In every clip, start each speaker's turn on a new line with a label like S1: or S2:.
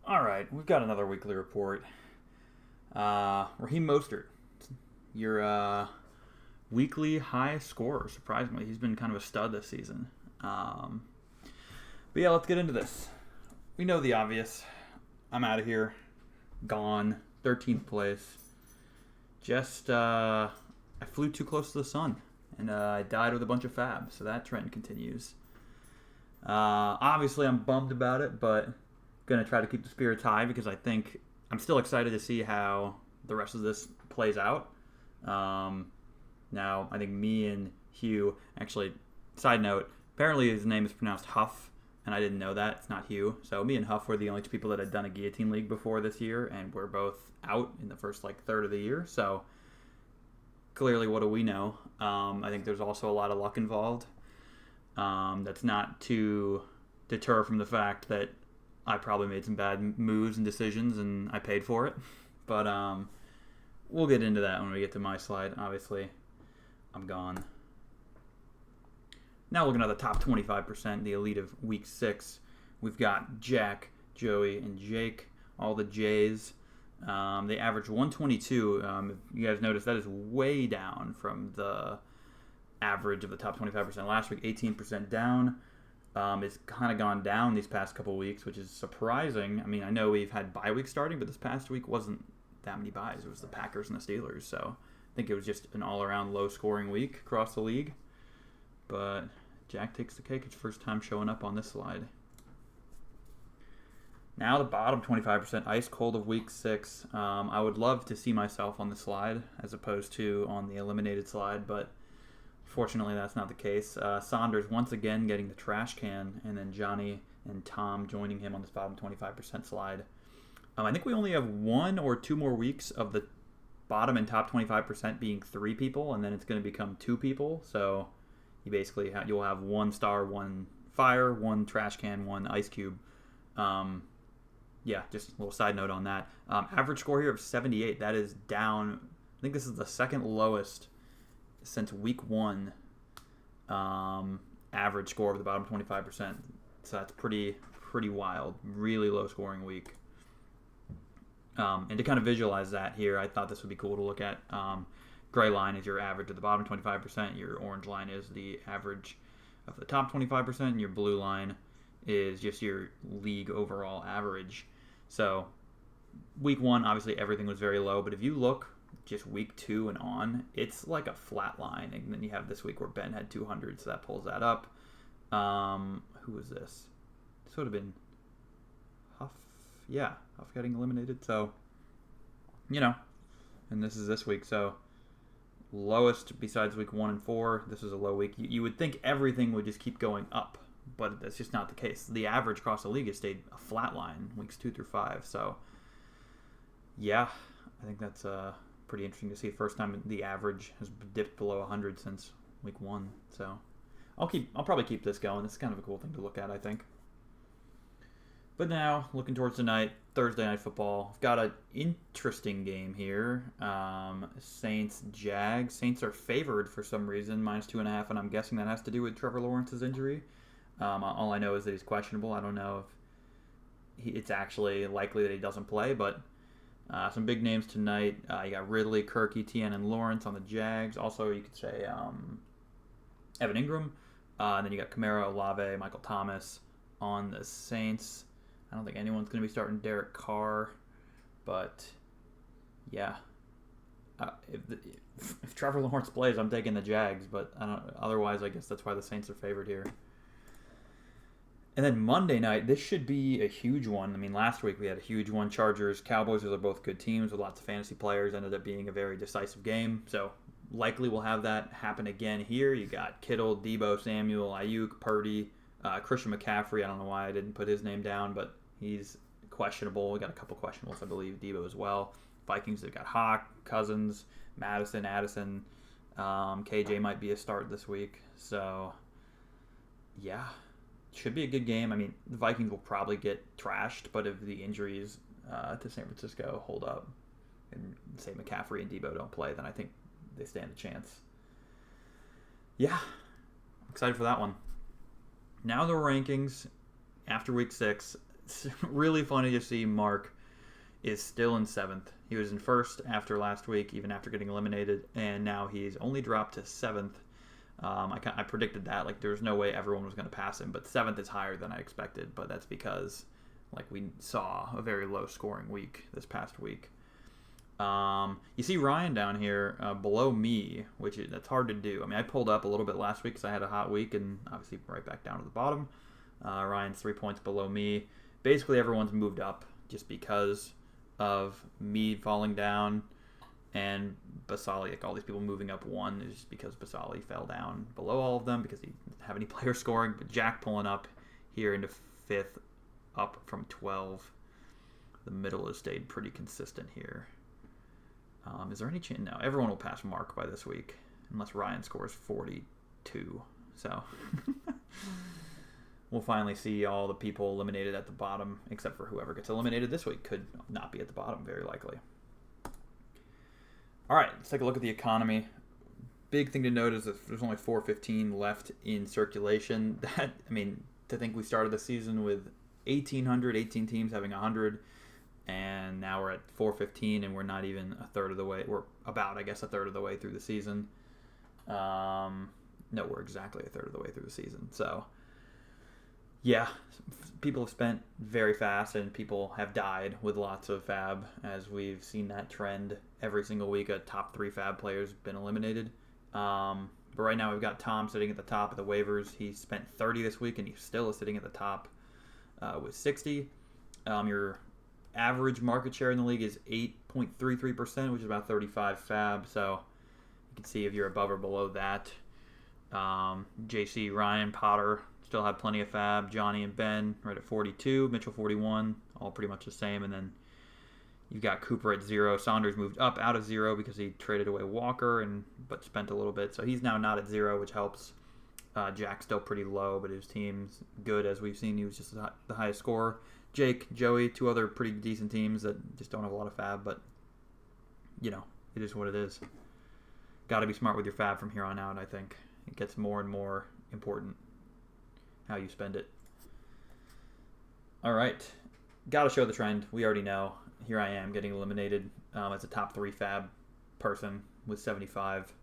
S1: All right, we've got another weekly report. Raheem Mostert, your weekly high scorer. Surprisingly, he's been kind of a stud this season. But yeah, let's get into this. We know the obvious. I'm out of here. Gone. 13th place. Just, I flew too close to the sun. And I died with a bunch of fab. So that trend continues. Obviously, I'm bummed about it, but going to try to keep the spirits high because I think I'm still excited to see how the rest of this plays out. Now, I think me and Hugh, actually, side note, apparently his name is pronounced Huff, and I didn't know that. It's not Hugh. So me and Huff were the only two people that had done a Guillotine League before this year, and we're both out in the first, third of the year. So clearly, what do we know? I think there's also a lot of luck involved. That's not to deter from the fact that I probably made some bad moves and decisions, and I paid for it. But we'll get into that when we get to my slide. Obviously, I'm gone. Now looking at the top 25%, the elite of week 6, we've got Jack, Joey, and Jake, all the J's. They average 122. If you guys notice, that is way down from the average of the top 25%. Last week, 18% down. It's kind of gone down these past couple weeks, which is surprising. I mean, I know we've had bye weeks starting, but this past week wasn't that many byes. It was the Packers and the Steelers, so I think it was just an all-around low-scoring week across the league. But Jack takes the cake. It's first time showing up on this slide. Now the bottom 25%, ice cold of week 6. I would love to see myself on the slide as opposed to on the eliminated slide, but fortunately that's not the case. Saunders once again getting the trash can, and then Johnny and Tom joining him on this bottom 25% slide. I think we only have 1 or 2 more weeks of the bottom and top 25% being 3 people, and then it's going to become 2 people. So you basically you'll have 1 star, 1 fire, 1 trash can, 1 ice cube. Yeah, just a little side note on that. Average score here of 78. That is down. I think this is the second lowest since week 1. Average score of the bottom 25%. So that's pretty wild. Really low scoring week. And to kind of visualize that here, I thought this would be cool to look at. Gray line is your average of the bottom 25%. Your orange line is the average of the top 25%. And your blue line is just your league overall average. So week 1, obviously everything was very low. But if you look just week 2 and on, it's like a flat line. And then you have this week where Ben had 200, so that pulls that up. Who was this? This would have been Huff. Yeah, Huff getting eliminated. So, and this is this week. So, lowest besides week 1 and 4. This is a low week. You would think everything would just keep going up, but that's just not the case. The average across the league has stayed a flat line weeks 2 through 5. So, yeah, I think that's pretty interesting to see. First time the average has dipped below 100 since week 1. So, I'll probably keep this going. It's kind of a cool thing to look at, I think. But now, looking towards tonight, Thursday Night Football. I've got an interesting game here. Saints-Jags. Saints are favored for some reason, -2.5, and I'm guessing that has to do with Trevor Lawrence's injury. All I know is that he's questionable. I don't know if it's actually likely that he doesn't play, but some big names tonight. You got Ridley, Kirk, Etienne, and Lawrence on the Jags. Also, you could say Evan Ingram. And then you got Kamara, Olave, Michael Thomas on the Saints. I don't think anyone's going to be starting Derek Carr, but yeah. If Trevor Lawrence plays, I'm taking the Jags, but otherwise, I guess that's why the Saints are favored here. And then Monday night, this should be a huge one. I mean, last week we had a huge one. Chargers, Cowboys, those are both good teams with lots of fantasy players. Ended up being a very decisive game. So likely we'll have that happen again here. You got Kittle, Debo, Samuel, Ayuk, Purdy, Christian McCaffrey. I don't know why I didn't put his name down, but he's questionable. We got a couple questionables, I believe. Debo as well. Vikings, they've got Hawk, Cousins, Madison, Addison. KJ might be a start this week. So, yeah. Should be a good game. I mean, the Vikings will probably get trashed, but if the injuries to San Francisco hold up and, say, McCaffrey and Debo don't play, then I think they stand a chance. Yeah. Excited for that one. Now the rankings after week 6. it's really funny to see Mark is still in 7th. He was in 1st after last week, even after getting eliminated, and now he's only dropped to 7th. I predicted that. Like, there's no way everyone was going to pass him, but 7th is higher than I expected, but that's because, like, we saw a very low-scoring week this past week. You see Ryan down here below me, that's hard to do. I mean, I pulled up a little bit last week because I had a hot week, and obviously right back down to the bottom. Ryan's 3 points below me. Basically, everyone's moved up just because of me falling down and Basali. Like, all these people moving up 1 is just because Basali fell down below all of them because he didn't have any players scoring. But Jack pulling up here into 5th, up from 12. The middle has stayed pretty consistent here. Is there any chance? No, everyone will pass Mark by this week, unless Ryan scores 42. So we'll finally see all the people eliminated at the bottom, except for whoever gets eliminated this week could not be at the bottom, very likely. All right, let's take a look at the economy. Big thing to note is that there's only 415 left in circulation. To think we started the season with 18 teams having 100. And now we're at 415, and we're not even a third of the way. We're about, I guess, a third of the way through the season. No, we're exactly a third of the way through the season. So, yeah, people have spent very fast, and people have died with lots of fab, as we've seen that trend every single week. A top 3 fab players been eliminated. But right now we've got Tom sitting at the top of the waivers. He spent 30 this week, and he still is sitting at the top with 60. Your average market share in the league is 8.33%, which is about 35 fab. So you can see if you're above or below that. JC, Ryan, Potter still have plenty of fab. Johnny and Ben right at 42. Mitchell 41, all pretty much the same. And then you've got Cooper at 0. Saunders moved up out of 0 because he traded away Walker but spent a little bit. So he's now not at 0, which helps. Jack's still pretty low, but his team's good, as we've seen. He was just the highest scorer. Jake, Joey, 2 other pretty decent teams that just don't have a lot of fab, but, it is what it is. Got to be smart with your fab from here on out, I think. It gets more and more important how you spend it. All right. Got to show the trend. We already know. Here I am getting eliminated as a top 3 fab person with 75.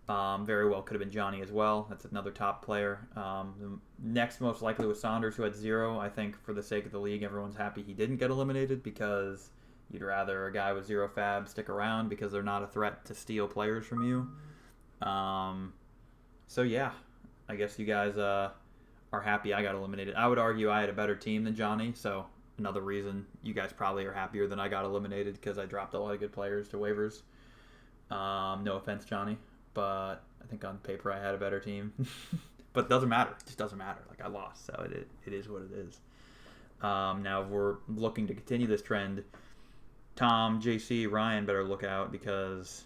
S1: Very well could have been Johnny as well. That's another top player. The next most likely was Saunders, who had 0. I think for the sake of the league, everyone's happy he didn't get eliminated because you'd rather a guy with 0 fab stick around because they're not a threat to steal players from you. So yeah, I guess you guys are happy I got eliminated. I would argue I had a better team than Johnny, so another reason you guys probably are happier than I got eliminated because I dropped a lot of good players to waivers. No offense, Johnny. But I think on paper I had a better team. But it doesn't matter. It just doesn't matter. Like, I lost, so it is what it is. Now, if we're looking to continue this trend, Tom, JC, Ryan better look out because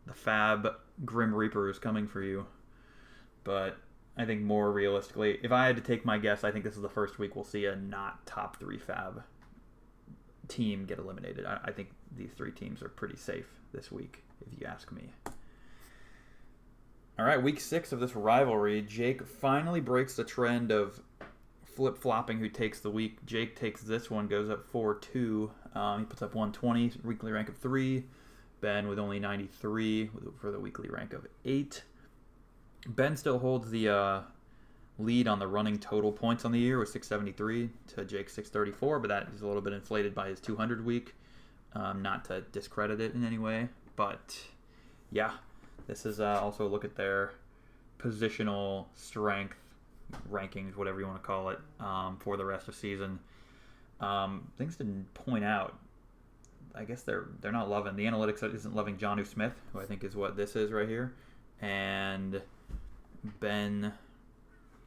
S1: the fab Grim Reaper is coming for you. But I think more realistically, if I had to take my guess, I think this is the first week we'll see a not top 3 fab team get eliminated. I think these 3 teams are pretty safe this week, if you ask me. All right, week 6 of this rivalry. Jake finally breaks the trend of flip-flopping who takes the week. Jake takes this one, goes up 4-2. He puts up 120, weekly rank of 3. Ben with only 93 for the weekly rank of 8. Ben still holds the lead on the running total points on the year with 673 to Jake's 634, but that is a little bit inflated by his 200 week. Not to discredit it in any way, but yeah, this is also a look at their positional strength rankings, whatever you want to call it, for the rest of the season. Things to point out, I guess they're not loving, the analytics isn't loving Jonnu Smith, who I think is what this is right here, and Ben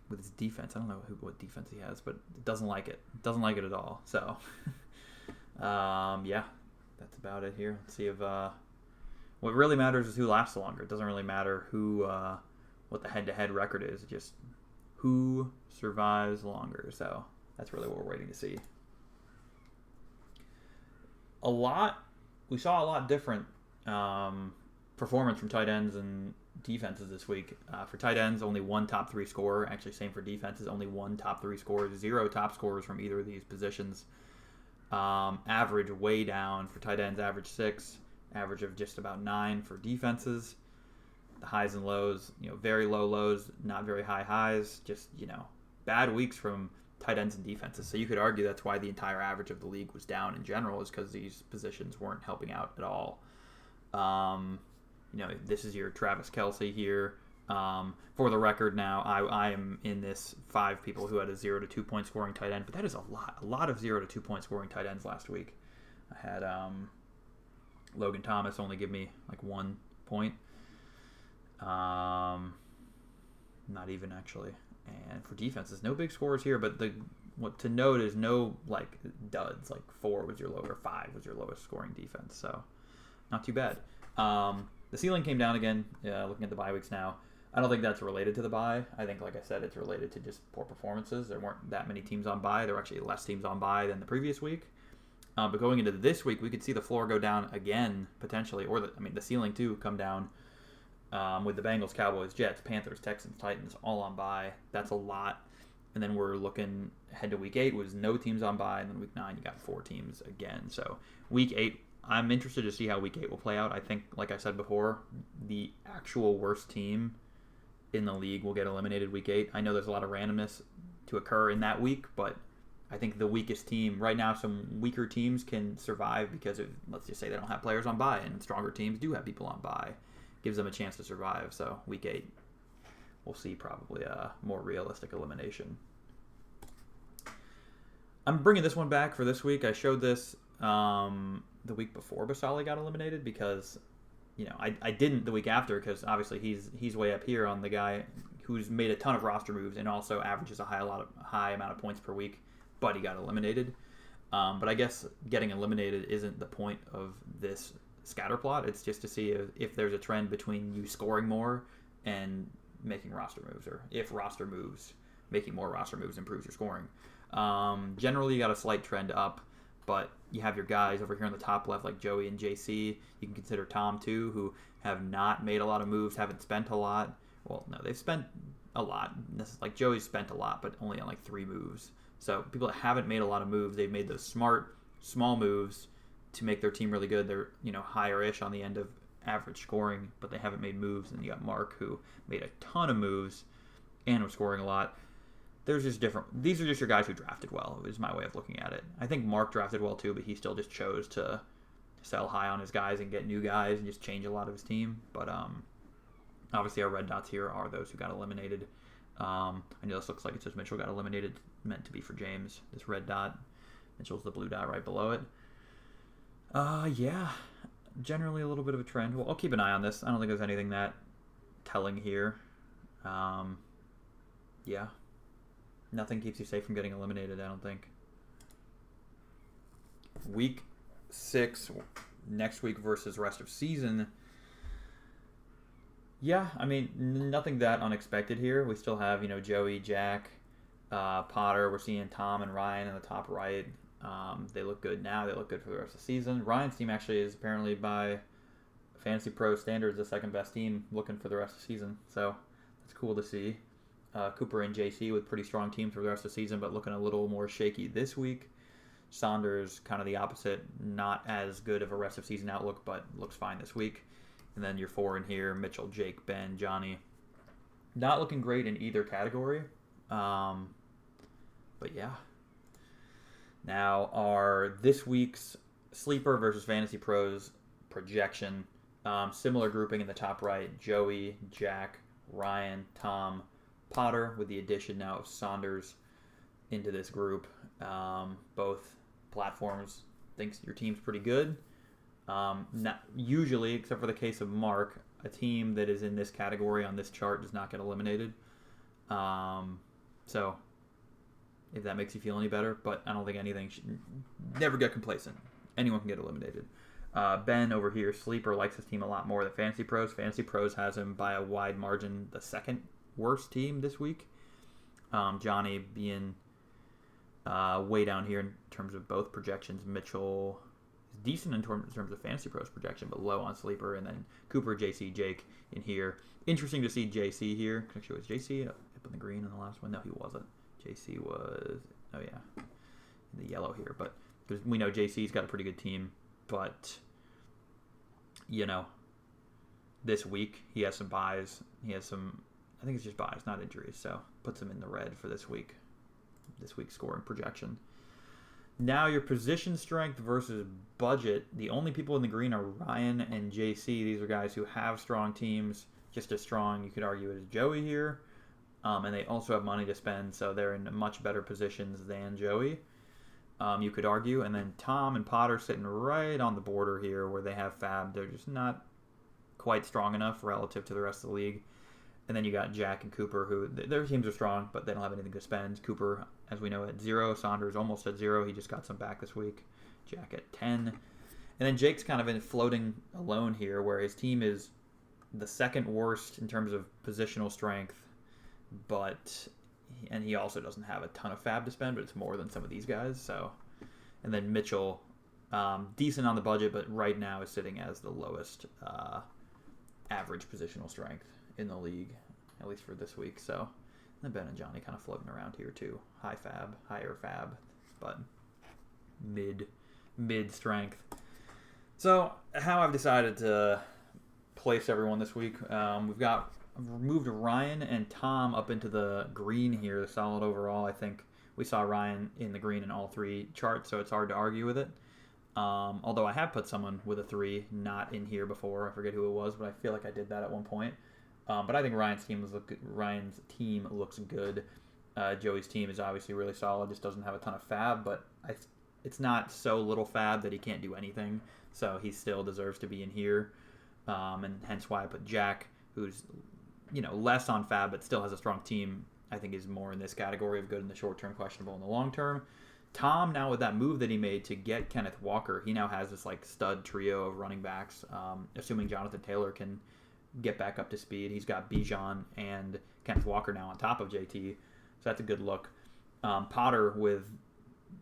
S1: with his defense. I don't know what defense he has, but it doesn't like it. Doesn't like it at all. So, yeah, that's about it here. Let's see if what really matters is who lasts longer. It doesn't really matter who what the head-to-head record is. Just who survives longer. So that's really what we're waiting to see. We saw a lot different performance from tight ends and defenses this week. For tight ends, only one top 3 scorer. Actually, same for defenses, only one top 3 scorer. 0 top scorers from either of these positions. Average way down for tight ends, average 6. Average of just about 9 for defenses. The highs and lows, very low lows, not very high highs. Just, bad weeks from tight ends and defenses. So you could argue that's why the entire average of the league was down in general, is because these positions weren't helping out at all. This is your Travis Kelce here. For the record now, I am in this 5 people who had a 0 to 2 point scoring tight end, but that is a lot of 0 to 2 point scoring tight ends last week. I had Logan Thomas only give me like 1 point. Not even actually. And for defenses, no big scores here, but what to note is no like duds. Like 4 was your low, or 5 was your lowest scoring defense. So not too bad. The ceiling came down again. Looking at the bye weeks now, I don't think that's related to the bye. I think, like I said, it's related to just poor performances. There weren't that many teams on bye. There were actually less teams on bye than the previous week. But going into this week, we could see the floor go down again potentially, or the ceiling too come down. With the Bengals, Cowboys, Jets, Panthers, Texans, Titans all on bye. That's a lot. And then we're looking ahead to week 8 with no teams on bye. And then week 9, you got 4 teams again. So week 8, I'm interested to see how week 8 will play out. I think, like I said before, the actual worst team in the league will get eliminated week 8. I know there's a lot of randomness to occur in that week, but I think the weakest team, right now some weaker teams can survive because let's just say they don't have players on bye, and stronger teams do have people on bye. Gives them a chance to survive. So week 8, we'll see probably a more realistic elimination. I'm bringing this one back for this week. I showed this the week before Basali got eliminated because, I didn't the week after because obviously he's way up here on the guy who's made a ton of roster moves and also averages a high amount of points per week, but he got eliminated. But I guess getting eliminated isn't the point of this scatter plot. It's just to see if there's a trend between you scoring more and making roster moves, or if making more roster moves improves your scoring. Generally, you got a slight trend up, but you have your guys over here on the top left like Joey and JC. You can consider Tom too, who have not made a lot of moves, haven't spent a lot. Well, no, they've spent a lot. This is like Joey's spent a lot, but only on like 3 moves. So people that haven't made a lot of moves, they've made those smart, small moves to make their team really good. They're, higher-ish on the end of average scoring, but they haven't made moves. And you got Mark, who made a ton of moves and was scoring a lot. There's just different. These are just your guys who drafted well, is my way of looking at it. I think Mark drafted well too, but he still just chose to sell high on his guys and get new guys and just change a lot of his team. But obviously our red dots here are those who got eliminated. I know this looks like it says Mitchell got eliminated. Meant to be for James. This red dot. Mitchell's the blue dot right below it. Yeah, generally a little bit of a trend. Well, I'll keep an eye on this. I don't think there's anything that telling here. Yeah, nothing keeps you safe from getting eliminated, I don't think. Week 6, next week versus rest of season. Yeah, nothing that unexpected here. We still have, Joey, Jack, Potter. We're seeing Tom and Ryan in the top right. They look good now. They look good for the rest of the season. Ryan's team actually is apparently by Fantasy Pro standards the second best team looking for the rest of the season. So that's cool to see. Cooper and JC with pretty strong teams for the rest of the season, but looking a little more shaky this week. Saunders kind of the opposite. Not as good of a rest of season outlook, but looks fine this week. And then your 4 in here, Mitchell, Jake, Ben, Johnny. Not looking great in either category. But yeah. Now, our this week's Sleeper versus Fantasy Pros projection. Similar grouping in the top right. Joey, Jack, Ryan, Tom, Potter, with the addition now of Saunders into this group. Both platforms thinks your team's pretty good. Not usually, except for the case of Mark, a team that is in this category on this chart does not get eliminated. So if that makes you feel any better, but I don't think anything should never get complacent. Anyone can get eliminated. Ben over here, Sleeper, likes his team a lot more than Fantasy Pros. Fantasy Pros has him by a wide margin the second worst team this week. Johnny being way down here in terms of both projections. Mitchell is decent in terms of fantasy pros projection, but low on sleeper. And then Cooper, JC, Jake in here. Interesting to see JC here. Actually, was JC up in the green in the last one? No, he wasn't. JC was, oh yeah, in the yellow here. But because we know JC's got a pretty good team, but this week he has some buys. He has some, I think it's just buys, not injuries. So puts him in the red for this week. This week's scoring projection. Now your position strength versus budget. The only people in the green are Ryan and JC. These are guys who have strong teams, just as strong, you could argue, as Joey here. And they also have money to spend, so they're in much better positions than Joey, you could argue. And then Tom and Potter sitting right on the border here where they have fab. They're just not quite strong enough relative to the rest of the league. And then you got Jack and Cooper, who their teams are strong, but they don't have anything to spend. Cooper, as we know, at 0. Saunders almost at 0. He just got some back this week. Jack at 10. And then Jake's kind of in floating alone here, where his team is the second worst in terms of positional strength, and he also doesn't have a ton of fab to spend, but it's more than some of these guys. So, and then Mitchell, decent on the budget, but right now is sitting as the lowest average positional strength in the league, at least for this week. So, and Ben and Johnny kind of floating around here too. Higher fab, but mid strength. So, how I've decided to place everyone this week, I've moved Ryan and Tom up into the green here, the solid overall. I think we saw Ryan in the green in all 3 charts, so it's hard to argue with it. Although I have put someone with a 3 not in here before. I forget who it was, but I feel like I did that at one point. But I think Ryan's team looks good. Joey's team is obviously really solid, just doesn't have a ton of fab, but it's not so little fab that he can't do anything, so he still deserves to be in here. And hence why I put Jack, who's less on fab but still has a strong team. I think is more in this category of good in the short term, questionable in the long term. Tom, now with that move that he made to get Kenneth Walker, he now has this stud trio of running backs. Assuming Jonathan Taylor can get back up to speed, he's got Bijan and Kenneth Walker now on top of JT, so that's a good look. Potter with,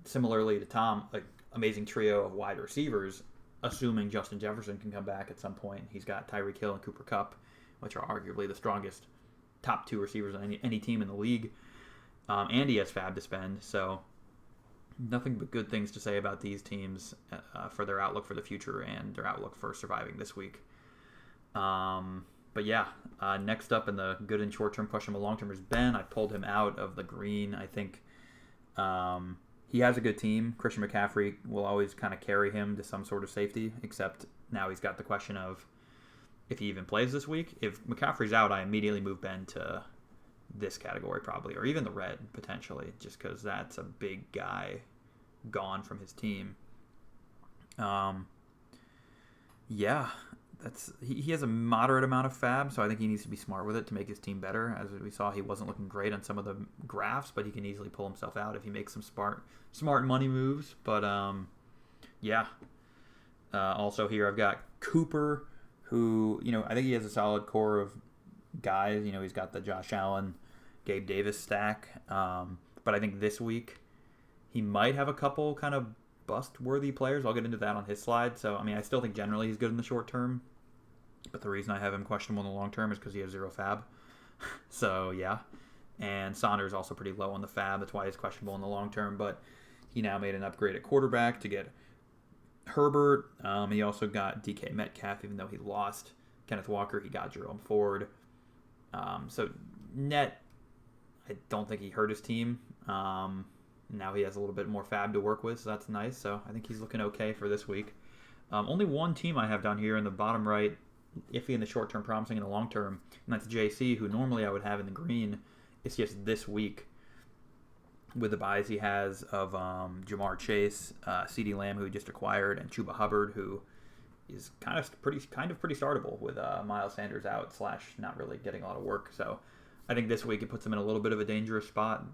S1: similarly to Tom, amazing trio of wide receivers. Assuming Justin Jefferson can come back at some point, he's got Tyreek Hill and Cooper Kupp, which are arguably the strongest top 2 receivers on any team in the league. And he has fab to spend, so nothing but good things to say about these teams for their outlook for the future and their outlook for surviving this week. But yeah, next up in the good and short-term, questionable long-term is Ben. I pulled him out of the green. I think he has a good team. Christian McCaffrey will always kind of carry him to some sort of safety, except now he's got the question of if he even plays this week. If McCaffrey's out, I immediately move Ben to this category probably, or even the red potentially, just because that's a big guy gone from his team. Yeah, he has a moderate amount of fab, so I think he needs to be smart with it to make his team better. As we saw, he wasn't looking great on some of the graphs, but he can easily pull himself out if he makes some smart money moves. But yeah. Also here I've got Cooper, who I think he has a solid core of guys. He's got the Josh Allen, Gabe Davis stack. But I think this week he might have a couple kind of bust-worthy players. I'll get into that on his slide. So, I still think generally he's good in the short term. But the reason I have him questionable in the long term is because he has 0 fab. So, yeah. And Saunders is also pretty low on the fab. That's why he's questionable in the long term. But he now made an upgrade at quarterback to get Herbert. He also got DK Metcalf, even though he lost Kenneth Walker. He got Jerome Ford. So, net, I don't think he hurt his team. Now he has a little bit more fab to work with, so that's nice. So I think he's looking okay for this week. Only one team I have down here in the bottom right, iffy in the short term, promising in the long term, and that's JC, who normally I would have in the green. It's just this week with the buys he has of Jamar Chase, CeeDee Lamb, who he just acquired, and Chuba Hubbard, who is kind of pretty startable with Miles Sanders out / not really getting a lot of work. So I think this week it puts him in a little bit of a dangerous spot.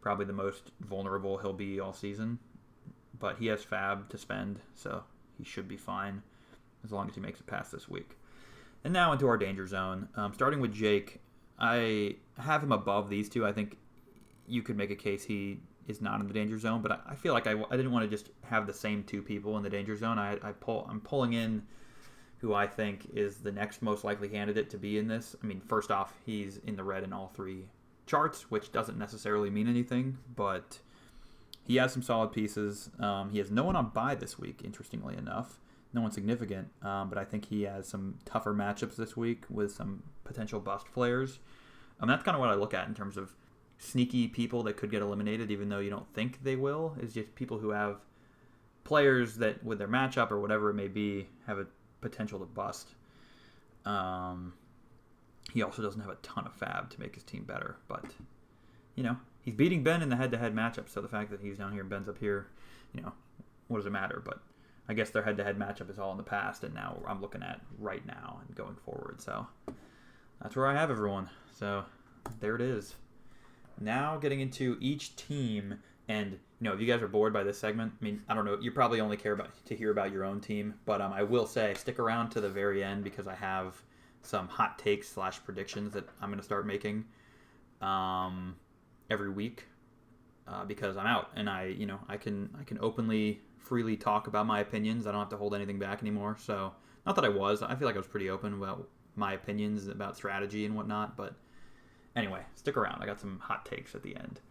S1: Probably the most vulnerable he'll be all season. But he has fab to spend, so he should be fine as long as he makes it past this week. And now into our danger zone. Starting with Jake, I have him above these two. I think you could make a case he is not in the danger zone, but I feel like I didn't want to just have the same two people in the danger zone. I'm pulling in who I think is the next most likely candidate to be in this. I mean, first off, he's in the red in all three charts, which doesn't necessarily mean anything, but he has some solid pieces. He has no one on bye this week, interestingly enough. No one significant, but I think he has some tougher matchups this week with some potential bust players. That's kind of what I look at in terms of sneaky people that could get eliminated, even though you don't think they will, is just people who have players that, with their matchup or whatever it may be, have a potential to bust. He also doesn't have a ton of fab to make his team better, but, he's beating Ben in the head-to-head matchup, so the fact that he's down here and Ben's up here, what does it matter? But I guess their head-to-head matchup is all in the past, and now I'm looking at right now and going forward. So that's where I have everyone. So there it is. Now getting into each team, and if you guys are bored by this segment, I mean, I don't know, you probably only care to hear about your own team, but I will say stick around to the very end because I have some hot takes / predictions that I'm going to start making every week because I'm out, and I can openly, freely talk about my opinions. I don't have to hold anything back anymore. So not that I feel like I was pretty open about my opinions about strategy and whatnot, but anyway, stick around. I got some hot takes at the end.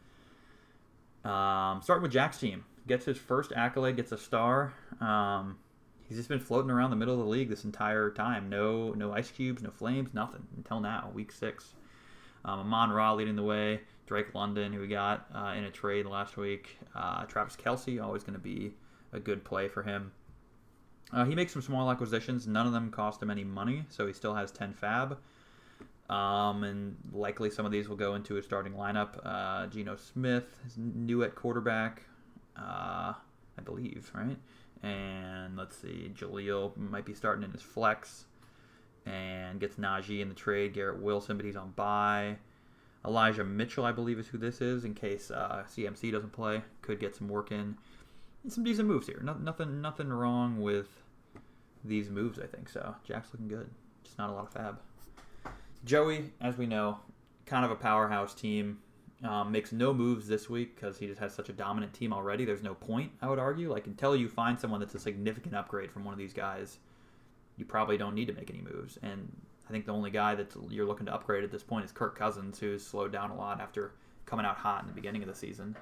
S1: Starting with Jack's team. Gets his first accolade, gets a star. He's just been floating around the middle of the league this entire time. No ice cubes, no flames, nothing until now, week 6. Amon Ra leading the way. Drake London, who we got in a trade last week. Travis Kelce, always going to be a good play for him. He makes some small acquisitions. None of them cost him any money, so he still has 10 fab. And likely some of these will go into his starting lineup. Geno Smith is new at quarterback, I believe, right? And let's see, Jaleel might be starting in his flex and gets Najee in the trade. Garrett Wilson, but he's on bye. Elijah Mitchell, I believe, is who this is in case CMC doesn't play. Could get some work in. And some decent moves here. Nothing wrong with these moves, I think. So Jack's looking good. Just not a lot of fab. Joey, as we know, kind of a powerhouse team. Makes no moves this week because he just has such a dominant team already. There's no point, I would argue. Like, until you find someone that's a significant upgrade from one of these guys, you probably don't need to make any moves. And I think the only guy that you're looking to upgrade at this point is Kirk Cousins, who's slowed down a lot after coming out hot in the beginning of the season.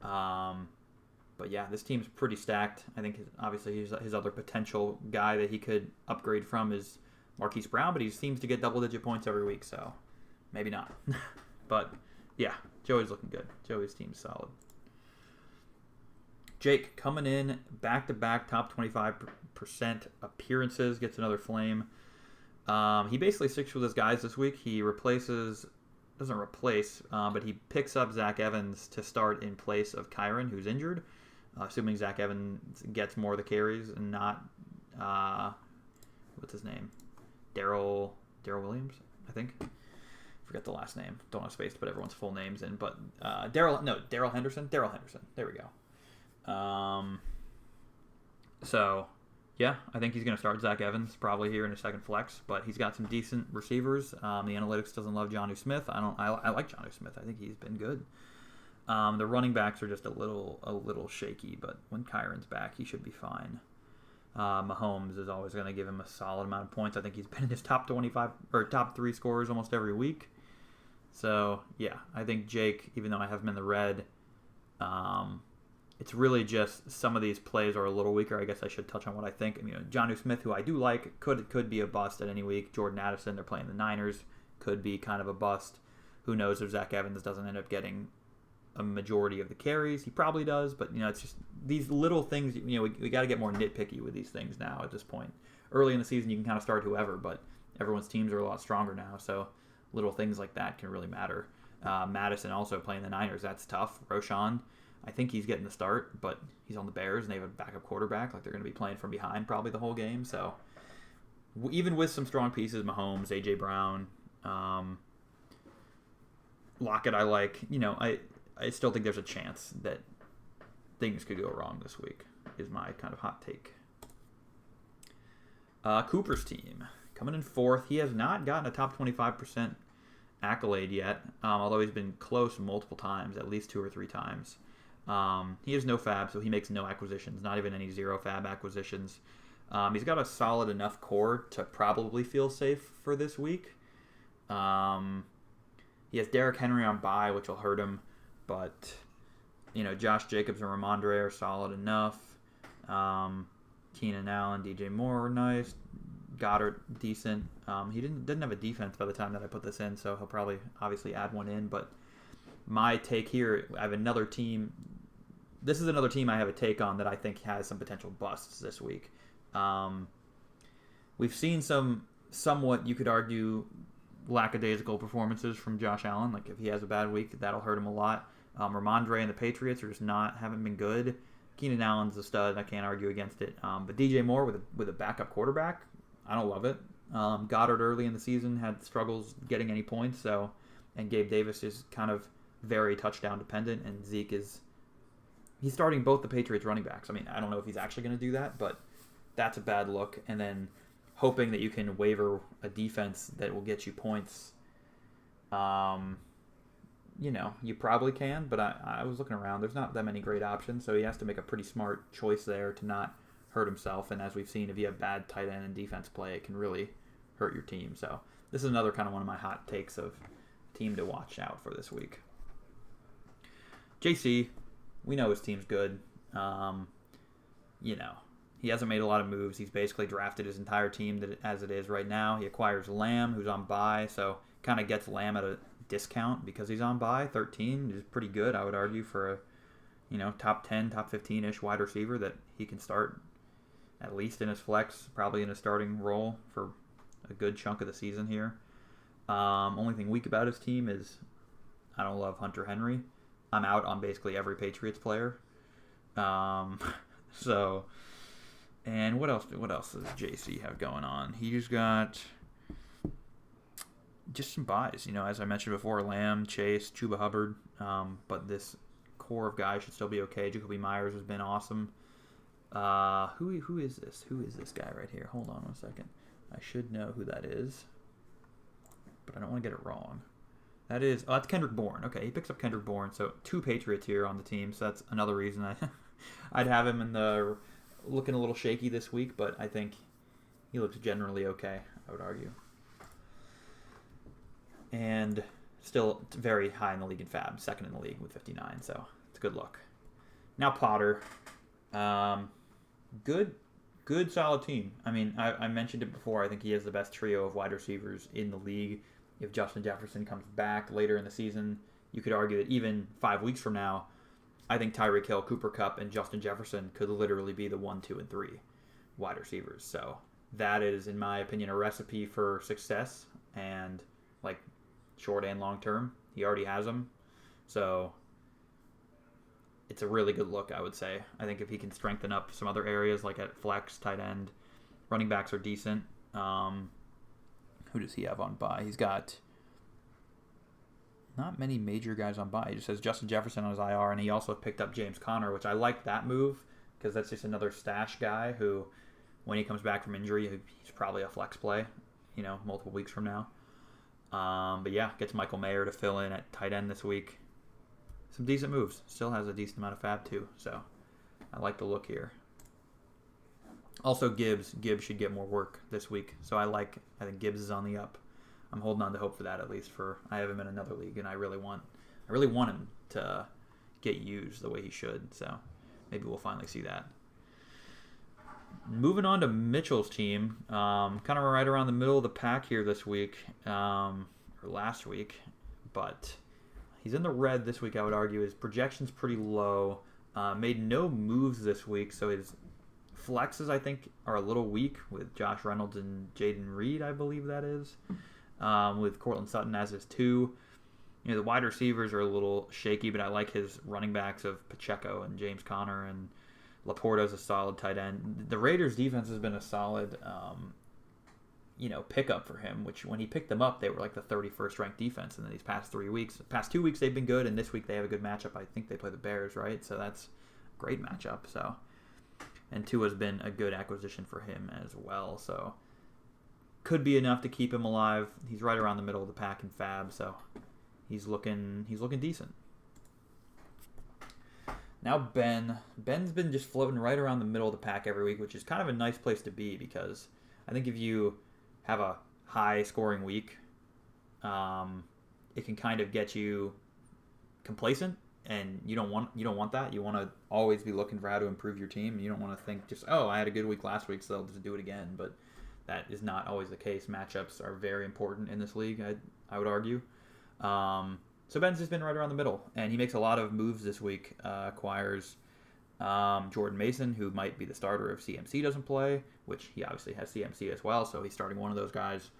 S1: But yeah, this team's pretty stacked. I think obviously his other potential guy that he could upgrade from is Marquise Brown, but he seems to get double-digit points every week, so maybe not. But yeah, Joey's looking good. Joey's team's solid. Jake coming in back-to-back top 25% appearances, gets another flame. He basically sticks with his guys this week. He doesn't replace, but he picks up Zach Evans to start in place of Kyron, who's injured. Assuming Zach Evans gets more of the carries and not, what's his name? Daryl Williams, I think. Forget the last name. Don't have space to put everyone's full names in, but Daryl Henderson. Daryl Henderson. There we go. So yeah, I think he's going to start Zach Evans probably here in a second flex, but he's got some decent receivers. The analytics doesn't love Jonnu Smith. I like Jonnu Smith. I think he's been good. The running backs are just a little shaky, but when Kyron's back, he should be fine. Mahomes is always going to give him a solid amount of points. I think he's been in his top 25 or top 3 scorers almost every week. So yeah, I think Jake, even though I have him in the red, it's really just some of these plays are a little weaker. I guess I should touch on what I think. Jonnu Smith, who I do like, could be a bust at any week. Jordan Addison, they're playing the Niners, could be kind of a bust. Who knows if Zach Evans doesn't end up getting a majority of the carries? He probably does, but it's just these little things. We got to get more nitpicky with these things now at this point. Early in the season, you can kind of start whoever, but everyone's teams are a lot stronger now, so little things like that can really matter. Madison also playing the Niners, that's tough. Roshan, I think he's getting the start, but he's on the Bears, and they have a backup quarterback. Like, they're going to be playing from behind probably the whole game. So even with some strong pieces, Mahomes, A.J. Brown, Lockett, I like. I still think there's a chance that things could go wrong this week, is my kind of hot take. Cooper's team, coming in 4th. He has not gotten a top 25% accolade yet, although he's been close multiple times, at least 2 or 3 times. He has no fab, so he makes no acquisitions, not even any zero fab acquisitions. He's got a solid enough core to probably feel safe for this week. He has Derrick Henry on bye, which will hurt him, but Josh Jacobs and Ramondre are solid enough. Keenan Allen, DJ Moore are nice. Goddard, decent. He didn't have a defense by the time that I put this in, so he'll probably obviously add one in. But my take here, I have another team. This is another team I have a take on that I think has some potential busts this week. We've seen some somewhat, you could argue, lackadaisical performances from Josh Allen. Like if he has a bad week, that'll hurt him a lot. Ramondre and the Patriots are just haven't been good. Keenan Allen's a stud. I can't argue against it. But DJ Moore with a backup quarterback, I don't love it. Goddard early in the season had struggles getting any points, and Gabe Davis is kind of very touchdown dependent, and Zeke he's starting both the Patriots running backs. I mean, I don't know if he's actually going to do that, but that's a bad look. And then hoping that you can waiver a defense that will get you points. You probably can, but I was looking around. There's not that many great options, so he has to make a pretty smart choice there to not hurt himself. And as we've seen, if you have bad tight end and defense play, it can really hurt your team. So this is another kind of one of my hot takes of team to watch out for this week. JC, we know his team's good. He hasn't made a lot of moves. He's basically drafted his entire team as it is right now. He acquires Lamb, who's on bye, so kind of gets Lamb at a discount because he's on bye. 13 is pretty good, I would argue, for a top 10, top 15-ish wide receiver that he can start at least in his flex, probably in a starting role for a good chunk of the season here. Only thing weak about his team is I don't love Hunter Henry. I'm out on basically every Patriots player. And what else does JC have going on? He's got just some buys, as I mentioned before, Lamb, Chase, Chuba Hubbard. But this core of guys should still be okay. Jacoby Myers has been awesome. Who is this? Who is this guy right here? Hold on one second. I should know who that is, but I don't want to get it wrong. That's Kendrick Bourne. Okay, he picks up Kendrick Bourne. So 2 Patriots here on the team. So that's another reason I'd have him in the looking a little shaky this week, but I think he looks generally okay, I would argue. And still very high in the league in fab, second in the league with 59, so it's a good look. Now Potter. Good solid team. I mean, I mentioned it before. I think he has the best trio of wide receivers in the league. If Justin Jefferson comes back later in the season, you could argue that even 5 weeks from now, I think Tyreek Hill, Cooper Kupp, and Justin Jefferson could literally be the 1, 2, and 3 wide receivers. So that is, in my opinion, a recipe for success, and like short and long term. He already has them. So it's a really good look, I would say. I think if he can strengthen up some other areas, like at flex, tight end, running backs are decent. Who does he have on bye? He's got not many major guys on bye. He just has Justin Jefferson on his IR, and he also picked up James Conner, which I like that move because that's just another stash guy who, when he comes back from injury, he's probably a flex play, multiple weeks from now. But yeah, gets Michael Mayer to fill in at tight end this week. Some decent moves. Still has a decent amount of fab too, so I like the look here. Also, Gibbs should get more work this week, so I think Gibbs is on the up. I'm holding on to hope for that at least. I have him in another league, and I really want him to get used the way he should. So maybe we'll finally see that. Moving on to Mitchell's team, kind of right around the middle of the pack here this week, or last week, but he's in the red this week. I would argue his projection's pretty low. Made no moves this week, so his flexes, I think, are a little weak with Josh Reynolds and Jaden Reed, I believe that is, with Cortland Sutton as his 2. The wide receivers are a little shaky, but I like his running backs of Pacheco and James Conner, and Laporta's a solid tight end. The Raiders' defense has been a solid, pickup for him, which when he picked them up, they were like the 31st ranked defense. And then these past 2 weeks, they've been good, and this week they have a good matchup. I think they play the Bears, right? So that's a great matchup. So, and Tua's been a good acquisition for him as well. So could be enough to keep him alive. He's right around the middle of the pack in fab, so he's looking decent. Now Ben. Ben's been just floating right around the middle of the pack every week, which is kind of a nice place to be because I think if you have a high scoring week, it can kind of get you complacent, and you don't want that. You want to always be looking for how to improve your team. You don't want to think just, oh, I had a good week last week, so I'll just do it again. But that is not always the case. Matchups are very important in this league, I would argue. So Ben's just been right around the middle, and he makes a lot of moves this week. Acquires Jordan Mason, who might be the starter if CMC doesn't play, which he obviously has CMC as well, so he's starting one of those guys.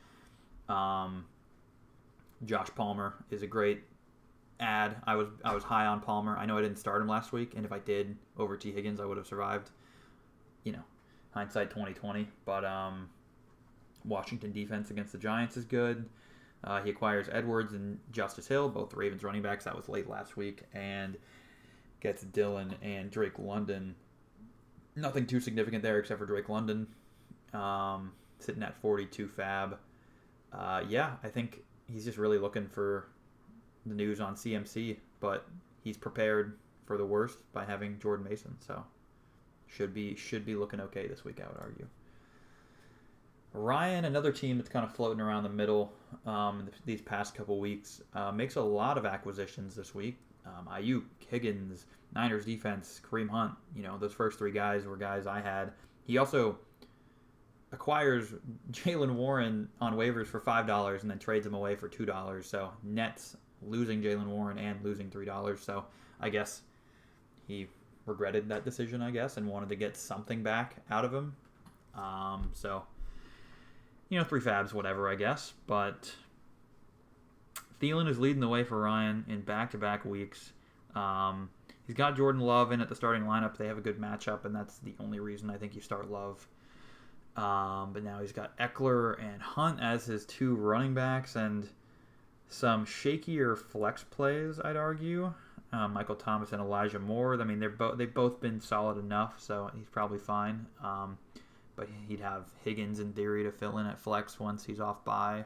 S1: Josh Palmer is a great add. I was high on Palmer. I know I didn't start him last week, and if I did over T. Higgins, I would have survived. Hindsight 2020. But Washington defense against the Giants is good. He acquires Edwards and Justice Hill, both Ravens running backs. That was late last week, and gets Dillon and Drake London. Nothing too significant there except for Drake London, sitting at 42 fab. I think he's just really looking for the news on CMC, but he's prepared for the worst by having Jordan Mason, so should be looking okay this week, I would argue. Ryan, another team that's kind of floating around the middle these past couple weeks, makes a lot of acquisitions this week. Ayuk, Higgins, Niners defense, Kareem Hunt, those first three guys were guys I had. He also acquires Jalen Warren on waivers for $5 and then trades him away for $2. So Nets losing Jalen Warren and losing $3. So I guess he regretted that decision, and wanted to get something back out of him. Three fabs, whatever, I guess. But Thielen is leading the way for Ryan in back-to-back weeks. He's got Jordan Love in at the starting lineup. They have a good matchup, and that's the only reason I think you start Love. But now he's got Eckler and Hunt as his two running backs, and some shakier flex plays, I'd argue. Michael Thomas and Elijah Moore. I mean, they've both been solid enough, so he's probably fine. But he'd have Higgins in theory to fill in at flex once he's off bye.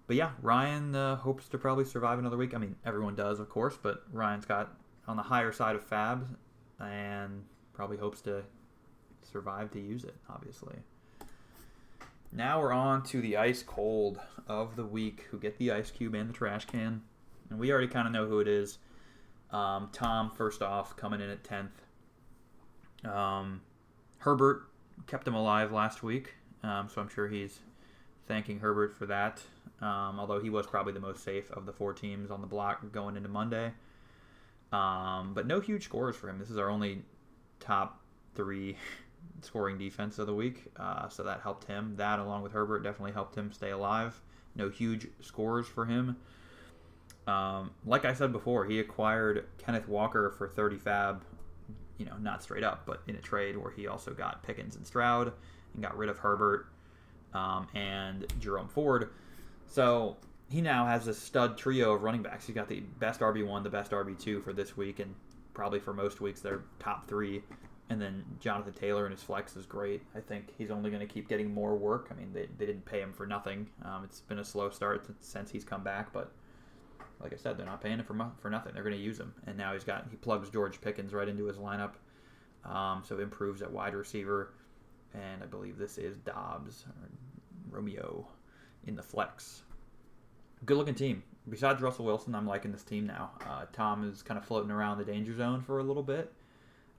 S1: But yeah, Ryan hopes to probably survive another week. I mean, everyone does, of course, but Ryan's got on the higher side of fab and probably hopes to survive to use it, obviously. Now we're on to the ice cold of the week, who get the ice cube and the trash can. And we already kind of know who it is. Tom, first off, coming in at 10th. Herbert kept him alive last week, so I'm sure he's thanking Herbert for that. Although he was probably the most safe of the four teams on the block going into Monday. But no huge scores for him. This is our only top 3 scoring defense of the week, so that helped him. That, along with Herbert, definitely helped him stay alive. No huge scores for him. Like I said before, he acquired Kenneth Walker for 30 fab, not straight up, but in a trade where he also got Pickens and Stroud and got rid of Herbert and Jerome Ford. So he now has a stud trio of running backs. He's got the best RB1, the best RB2 for this week, and probably for most weeks they're top 3. And then Jonathan Taylor in his flex is great. I think he's only going to keep getting more work. I mean, they didn't pay him for nothing. It's been a slow start since he's come back, but like I said, they're not paying him for nothing. They're going to use him. And now he plugs George Pickens right into his lineup, so improves at wide receiver. And I believe this is Dobbs or Romeo in the flex. Good looking team. Besides Russell Wilson, I'm liking this team now. Tom is kind of floating around the danger zone for a little bit.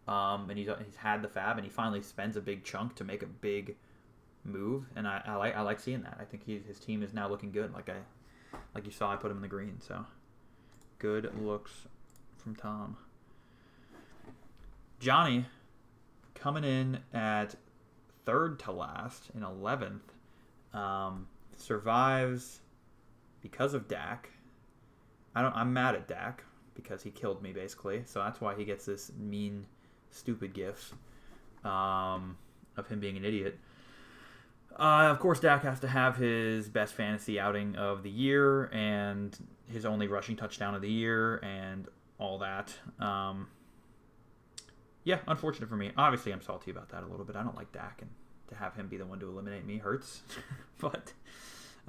S1: And he's had the fab, and he finally spends a big chunk to make a big move, and I like seeing that. I think his team is now looking good. Like you saw, I put him in the green, so good looks from Tom. Johnny coming in at 3rd to last in 11th, survives because of Dak. I'm mad at Dak because he killed me basically, so that's why he gets this mean, stupid gif of him being an idiot. Of course, Dak has to have his best fantasy outing of the year and his only rushing touchdown of the year and all that. Unfortunate for me. Obviously, I'm salty about that a little bit. I don't like Dak, and to have him be the one to eliminate me hurts. But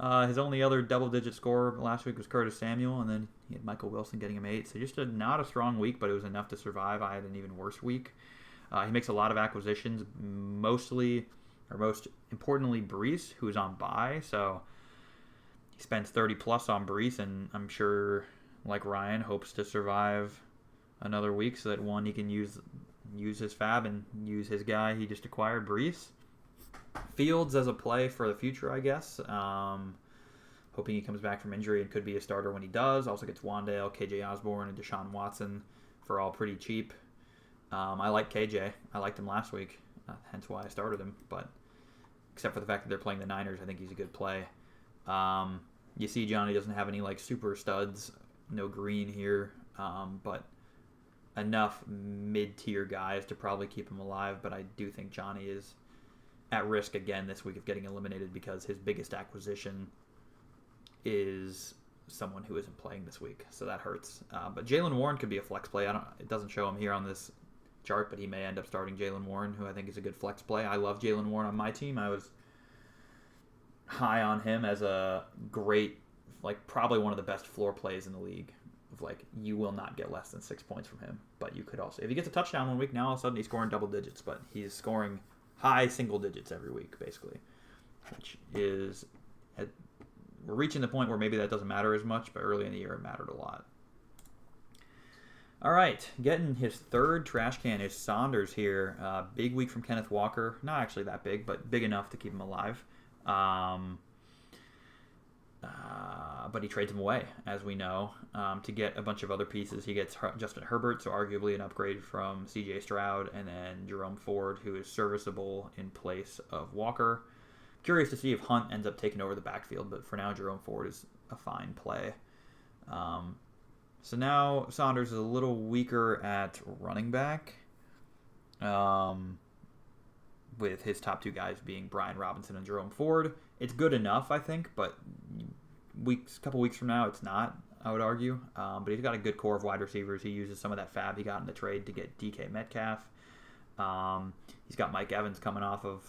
S1: His only other double-digit score last week was Curtis Samuel, and then he had Michael Wilson getting him 8. So just not a strong week, but it was enough to survive. I had an even worse week. He makes a lot of acquisitions, most importantly, Brees, who's on bye. So he spends 30 plus on Brees, and I'm sure, like Ryan, hopes to survive another week so that one, he can use his fab and use his guy he just acquired, Brees. Fields as a play for the future, I guess. Hoping he comes back from injury and could be a starter when he does. Also gets Wandale, KJ Osborne, and Deshaun Watson for all pretty cheap. I like KJ. I liked him last week, hence why I started him. But except for the fact that they're playing the Niners, I think he's a good play. You see Johnny doesn't have any like super studs, no green here, but enough mid-tier guys to probably keep him alive. But I do think Johnny is at risk again this week of getting eliminated because his biggest acquisition is someone who isn't playing this week, so that hurts. But Jaylen Warren could be a flex play. It doesn't show him here on this chart, but he may end up starting Jaylen Warren, who I think is a good flex play. I love Jaylen Warren on my team. I was high on him as a great, like probably one of the best floor plays in the league. Of like, you will not get less than 6 points from him, but you could also, if he gets a touchdown one week, now all of a sudden he's scoring double digits, but he's scoring high single digits every week, basically, which is, we're reaching the point where maybe that doesn't matter as much, but early in the year it mattered a lot. All right, getting his third trash can is Saunders here. Big week from Kenneth Walker. Not actually that big, but big enough to keep him alive. But he trades him away, as we know, to get a bunch of other pieces. He gets Justin Herbert, so arguably an upgrade from C.J. Stroud, and then Jerome Ford, who is serviceable in place of Walker. Curious to see if Hunt ends up taking over the backfield, but for now, Jerome Ford is a fine play. So now Saunders is a little weaker at running back, with his top two guys being Brian Robinson and Jerome Ford. It's good enough, I think, but couple weeks from now, it's not, I would argue. But he's got a good core of wide receivers. He uses some of that fab he got in the trade to get DK Metcalf. He's got Mike Evans coming off of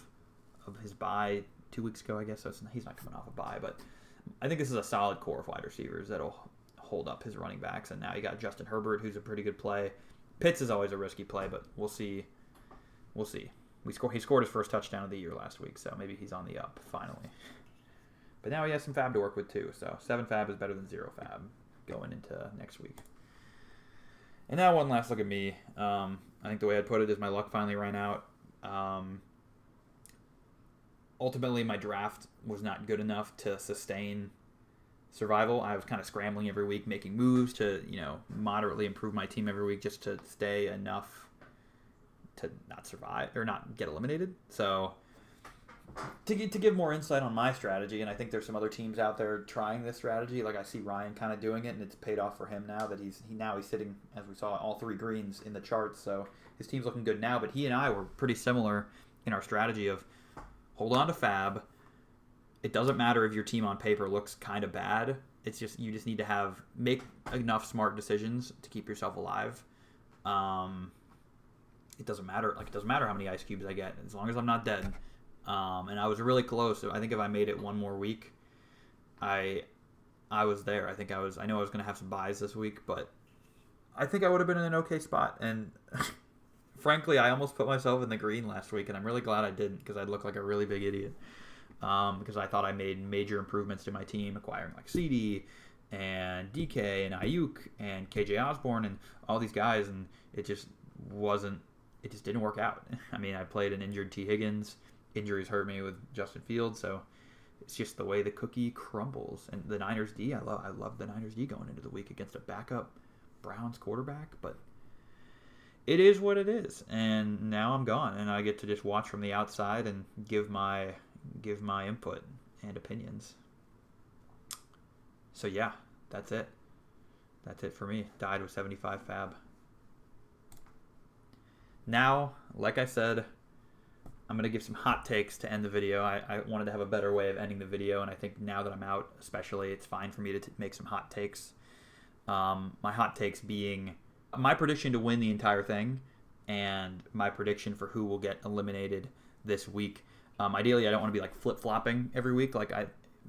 S1: his bye 2 weeks ago, I guess. So he's not coming off a bye, but I think this is a solid core of wide receivers that'll hold up his running backs. And now you got Justin Herbert, who's a pretty good play. Pitts is always a risky play, but we'll see. He scored his first touchdown of the year last week, so maybe he's on the up finally. But now he has some fab to work with too, so 7 fab is better than 0 fab going into next week. And now one last look at me. I think the way I'd put it is my luck finally ran out. Ultimately, my draft was not good enough to sustain survival. I was kind of scrambling every week, making moves to, moderately improve my team every week just to stay enough to not survive or not get eliminated. So to give more insight on my strategy, and I think there's some other teams out there trying this strategy. Like I see Ryan kind of doing it, and it's paid off for him now that he's sitting, as we saw, all 3 greens in the charts. So his team's looking good now. But he and I were pretty similar in our strategy of hold on to fab. It doesn't matter if your team on paper looks kind of bad. It's just you just need to make enough smart decisions to keep yourself alive. It doesn't matter. Like it doesn't matter how many ice cubes I get as long as I'm not dead. And I was really close. I think if I made it one more week, I was there. I know I was going to have some buys this week, but I think I would have been in an okay spot. And frankly, I almost put myself in the green last week, and I'm really glad I didn't because I'd look like a really big idiot. Because I thought I made major improvements to my team, acquiring like CD and DK and Ayuk and KJ Osborne and all these guys, and it just didn't work out. I mean, I played an injured T. Higgins. Injuries hurt me with Justin Fields, so it's just the way the cookie crumbles. And the Niners D, I love the Niners D going into the week against a backup Browns quarterback, but it is what it is. And now I'm gone, and I get to just watch from the outside and give my input and opinions. So yeah, that's it. That's it for me. Died with 75 fab. Now, like I said, I'm going to give some hot takes to end the video. I wanted to have a better way of ending the video, and I think now that I'm out, especially, it's fine for me to make some hot takes. My hot takes being my prediction to win the entire thing and my prediction for who will get eliminated this week. Ideally, I don't want to be like flip-flopping every week. Like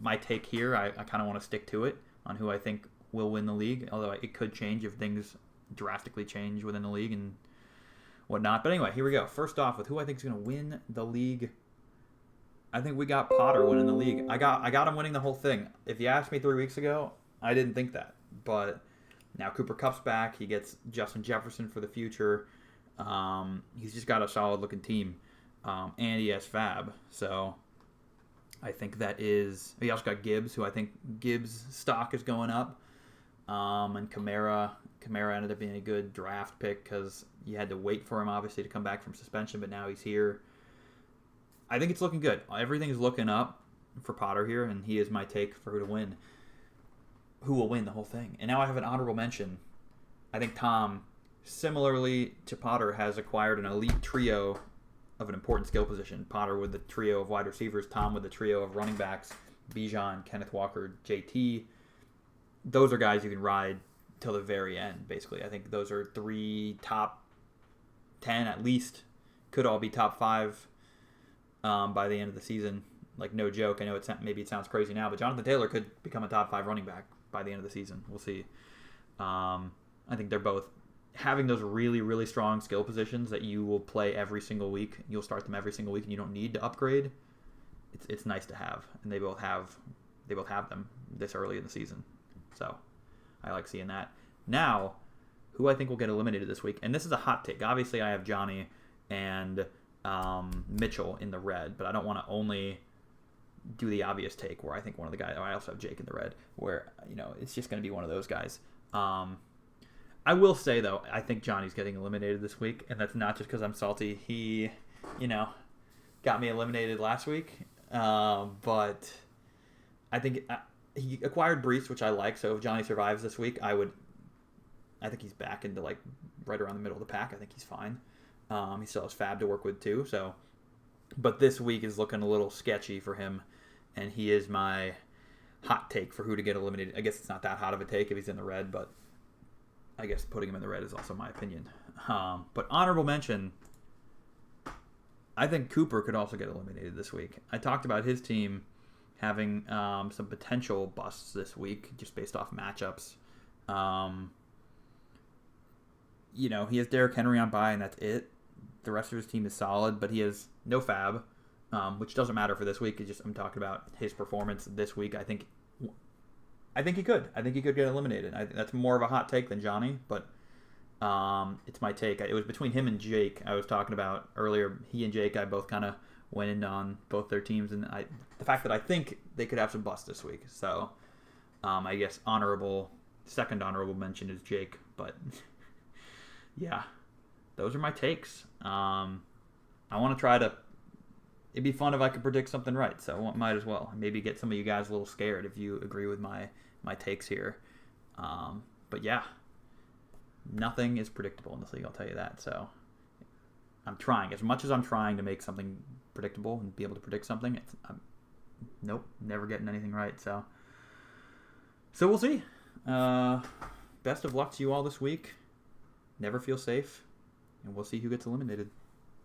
S1: my take here. I kind of want to stick to it on who I think will win the league, although it could change if things drastically change within the league and whatnot. But anyway, here we go. First off, with who I think is going to win the league. I think we got Potter winning the league. I got him winning the whole thing. If you asked me 3 weeks ago, I didn't think that. But now Cooper Kupp's back. He gets Justin Jefferson for the future. He's just got a solid-looking team. And he has Fab. So I think that is... He also got Gibbs, who I think Gibbs' stock is going up. And Kamara ended up being a good draft pick because you had to wait for him, obviously, to come back from suspension, but now he's here. I think it's looking good. Everything's looking up for Potter here, and he is my take for who to win. Who will win the whole thing. And now I have an honorable mention. I think Tom, similarly to Potter, has acquired an elite trio of an important skill position. Potter with the trio of wide receivers, Tom with the trio of running backs, Bijan, Kenneth Walker, JT. Those are guys you can ride till the very end, basically. I think those are 3 top 10 at least. Could all be top 5 by the end of the season. Like, no joke. I know maybe it sounds crazy now, but Jonathan Taylor could become a top 5 running back by the end of the season. We'll see. I think they're both having those really, really strong skill positions that you will play every single week. You'll start them every single week, and you don't need to upgrade. It's nice to have, and they both have them this early in the season. So I like seeing that. Now, who I think will get eliminated this week, and this is a hot take. Obviously, I have Johnny and Mitchell in the red, but I don't want to only do the obvious take where I think one of the guys. I also have Jake in the red, where it's just going to be one of those guys. I will say though, I think Johnny's getting eliminated this week, and that's not just because I'm salty. He, got me eliminated last week, but I think he acquired Brees, which I like. So if Johnny survives this week, I think he's back into like right around the middle of the pack. I think he's fine. He still has Fab to work with too. So, but this week is looking a little sketchy for him, and he is my hot take for who to get eliminated. I guess it's not that hot of a take if he's in the red, but I guess putting him in the red is also my opinion. But honorable mention, I think Cooper could also get eliminated this week. I talked about his team having some potential busts this week just based off matchups. He has Derrick Henry on bye, and that's it. The rest of his team is solid, but he has no Fab, which doesn't matter for this week. I'm talking about his performance this week. I think he could. I think he could get eliminated. That's more of a hot take than Johnny, but it's my take. It was between him and Jake I was talking about earlier. He and Jake, I both kind of went in on both their teams, and the fact that I think they could have some busts this week. So I guess second honorable mention is Jake, but yeah, those are my takes. I want to try to. It'd be fun if I could predict something right, so might as well. Maybe get some of you guys a little scared if you agree with my takes here. But yeah, nothing is predictable in this league, I'll tell you that. So I'm trying. As much as I'm trying to make something predictable and be able to predict something, nope, never getting anything right. So we'll see. Best of luck to you all this week. Never feel safe, and we'll see who gets eliminated.